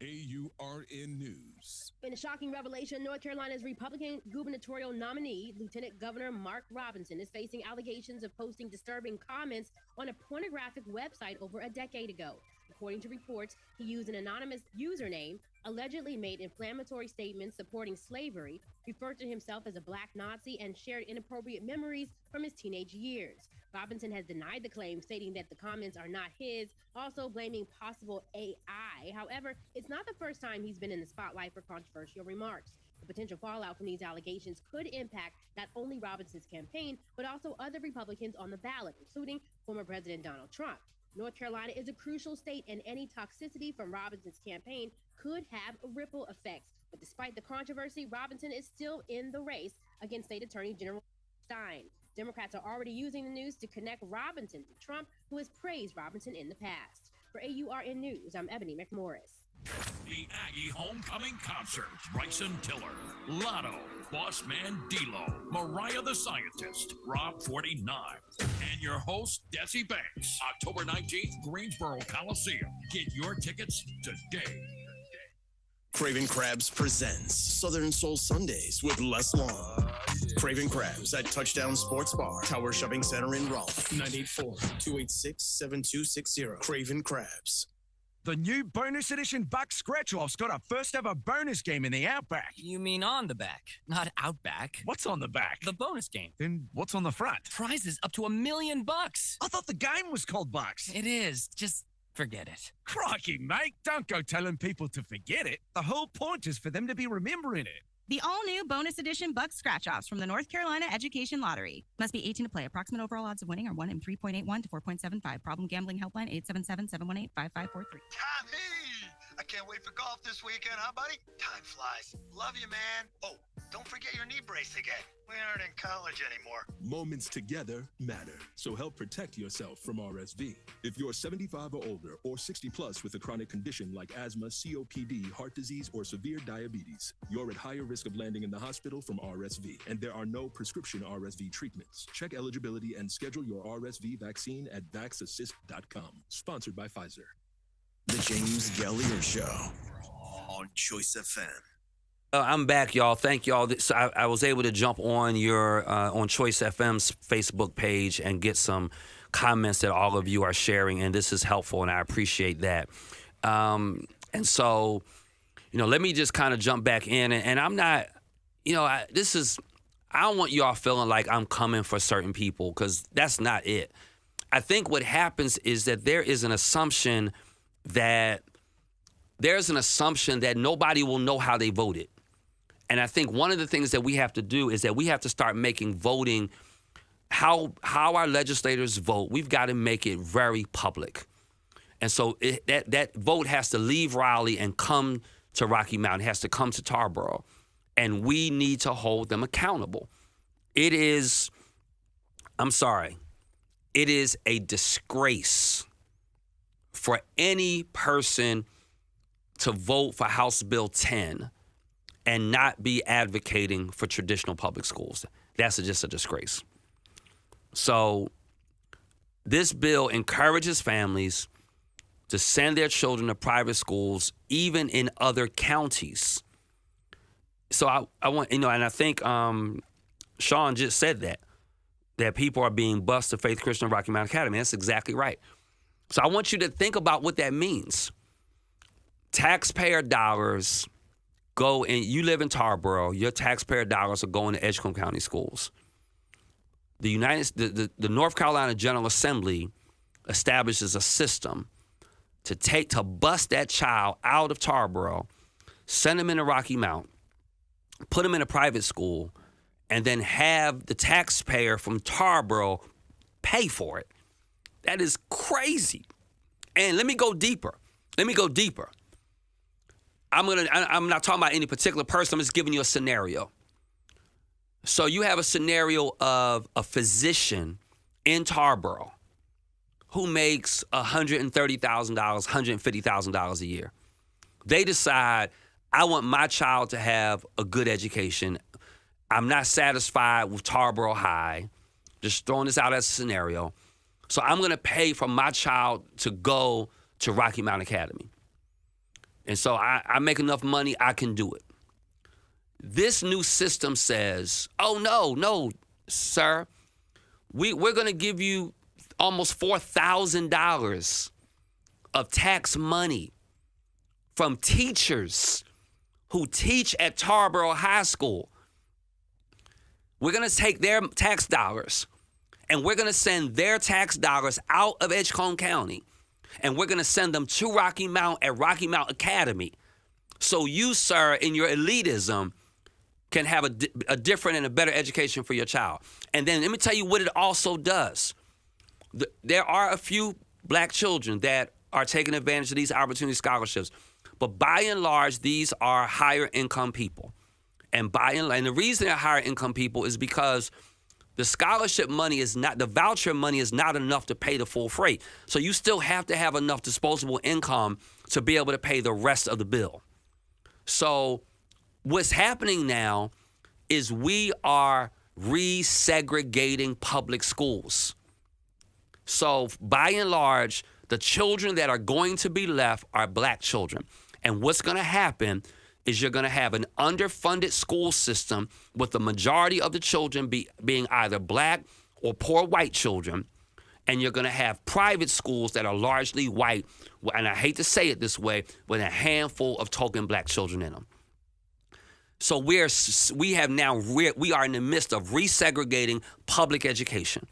AURN News. In a shocking revelation, North Carolina's Republican gubernatorial nominee, Lieutenant Governor Mark Robinson, is facing allegations of posting disturbing comments on a pornographic website over a decade ago. According to reports, he used an anonymous username, allegedly made inflammatory statements supporting slavery, referred to himself as a black Nazi, and shared inappropriate memories from his teenage years. Robinson has denied the claim, stating that the comments are not his, also blaming possible AI. However, it's not the first time he's been in the spotlight for controversial remarks. The potential fallout from these allegations could impact not only Robinson's campaign, but also other Republicans on the ballot, including former President Donald Trump. North Carolina is a crucial state, and any toxicity from Robinson's campaign could have ripple effects. But despite the controversy, Robinson is still in the race against State Attorney General Stein. Democrats are already using the news to connect Robinson to Trump, who has praised Robinson in the past. For AURN News, I'm Ebony McMorris. The Aggie Homecoming Concert. Bryson Tiller, Lotto, Bossman D'Lo, Mariah the Scientist, Rob 49, and your host, Desi Banks. October 19th, Greensboro Coliseum. Get your tickets today. Craven Crabs presents Southern Soul Sundays with Les Long. Craven Crabs at Touchdown Sports Bar, Tower Shopping Center in Raleigh. 984-286-7260. Craven Crabs. The new bonus edition Buck Scratch-Off's got a first-ever bonus game in the Outback. You mean on the back, not Outback. What's on the back? The bonus game. Then what's on the front? Prizes up to $1 million. I thought the game was called Bucks. It is. Just forget it. Crikey, mate. Don't go telling people to forget it. The whole point is for them to be remembering it. The all-new bonus edition Buck Scratch-Offs from the North Carolina Education Lottery. Must be 18 to play. Approximate overall odds of winning are 1 in 3.81 to 4.75. Problem gambling helpline 877-718-5543. Tommy! I can't wait for golf this weekend, huh, buddy? Time flies. Love you, man. Oh, don't forget your knee brace again. We aren't in college anymore. Moments together matter, so help protect yourself from RSV. If you're 75 or older or 60 plus with a chronic condition like asthma, COPD, heart disease, or severe diabetes, you're at higher risk of landing in the hospital from RSV, and there are no prescription RSV treatments. Check eligibility and schedule your RSV vaccine at vaxassist.com. Sponsored by Pfizer. The James Gailliard Show on Choice FM. I'm back, y'all. Thank y'all. I was able to jump on your on Choice FM's Facebook page and get some comments that all of you are sharing, and this is helpful, and I appreciate that. And so, let me just kind of jump back in, and I'm not, I don't want y'all feeling like I'm coming for certain people, because that's not it. I think what happens is that there is an assumption that nobody will know how they voted. And I think one of the things that we have to do is that we have to start making voting, how our legislators vote, we've got to make it very public. And so that vote has to leave Raleigh and come to Rocky Mount. It has to come to Tarboro. And we need to hold them accountable. It is a disgrace for any person to vote for House Bill 10 and not be advocating for traditional public schools. That's just a disgrace. So this bill encourages families to send their children to private schools, even in other counties. So I want, and I think Sean just said that people are being bused to Faith Christian Rocky Mount Academy. That's exactly right. So I want you to think about what that means. Taxpayer dollars go in. You live in Tarboro. Your taxpayer dollars are going to Edgecombe County schools. The North Carolina General Assembly establishes a system to bust that child out of Tarboro, send them into Rocky Mount, put them in a private school, and then have the taxpayer from Tarboro pay for it. That is crazy. And let me go deeper. I'm not talking about any particular person. I'm just giving you a scenario. So you have a scenario of a physician in Tarboro who makes $130,000, $150,000 a year. They decide, I want my child to have a good education. I'm not satisfied with Tarboro High. Just throwing this out as a scenario. So I'm going to pay for my child to go to Rocky Mount Academy. And so I make enough money, I can do it. This new system says, oh, no, sir. We're going to give you almost $4,000 of tax money from teachers who teach at Tarboro High School. We're going to take their tax dollars and we're going to send their tax dollars out of Edgecombe County, and we're going to send them to Rocky Mount at Rocky Mount Academy. So you, sir, in your elitism, can have a different and a better education for your child. And then let me tell you what it also does. There are a few black children that are taking advantage of these opportunity scholarships. But by and large, these are higher income people. And the reason they're higher income people is because the scholarship money is not, the voucher money is not enough to pay the full freight. So you still have to have enough disposable income to be able to pay the rest of the bill. So what's happening now is we are resegregating public schools. So by and large, the children that are going to be left are black children. And what's going to happen is you're going to have an underfunded school system with the majority of the children being either black or poor white children. And you're going to have private schools that are largely white, and I hate to say it this way, with a handful of token black children in them. So we are in the midst of resegregating public education.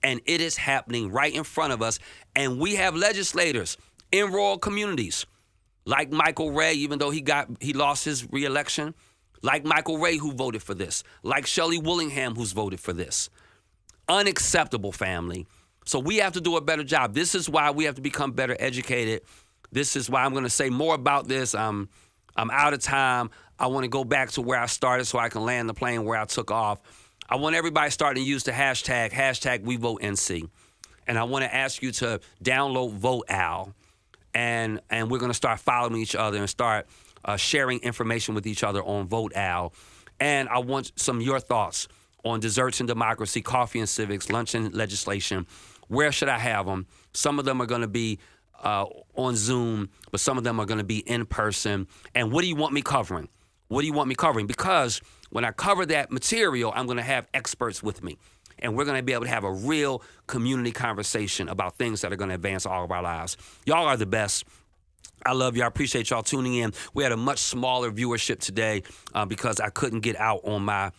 And it is happening right in front of us. And we have legislators in rural communities like Michael Ray, even though he lost his reelection, like Michael Ray who voted for this, like Shelley Willingham who's voted for this. Unacceptable, family. So we have to do a better job. This is why we have to become better educated. This is why I'm going to say more about this. I'm out of time. I want to go back to where I started so I can land the plane where I took off. I want everybody starting to use the hashtag WeVoteNC. And I want to ask you to download Vote Owl. And we're going to start following each other and start sharing information with each other on Vote Owl. And I want some of your thoughts on desserts and democracy, coffee and civics, lunch and legislation. Where should I have them? Some of them are going to be on Zoom, but some of them are going to be in person. And what do you want me covering? What do you want me covering? Because when I cover that material, I'm going to have experts with me. And we're going to be able to have a real community conversation about things that are going to advance all of our lives. Y'all are the best. I love you. I appreciate y'all tuning in. We had a much smaller viewership today because I couldn't get out on my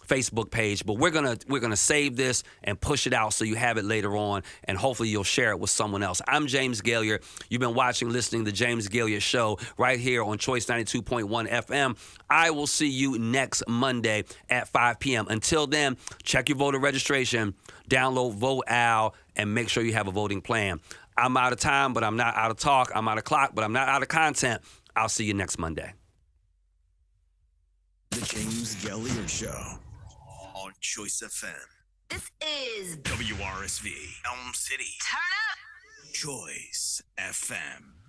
Facebook page, but we're gonna save this and push it out so you have it later on, and hopefully you'll share it with someone else. I'm James Gailliard. You've been listening to the James Gailliard Show right here on Choice 92.1 FM. I will see you next Monday at 5 p.m. Until then, check your voter registration, download Vote Owl, and make sure you have a voting plan. I'm out of time, but I'm not out of talk. I'm out of clock, but I'm not out of content. I'll see you next Monday. The James Gailliard Show on Choice FM. This is WRSV, Elm City. Turn Up. Choice FM.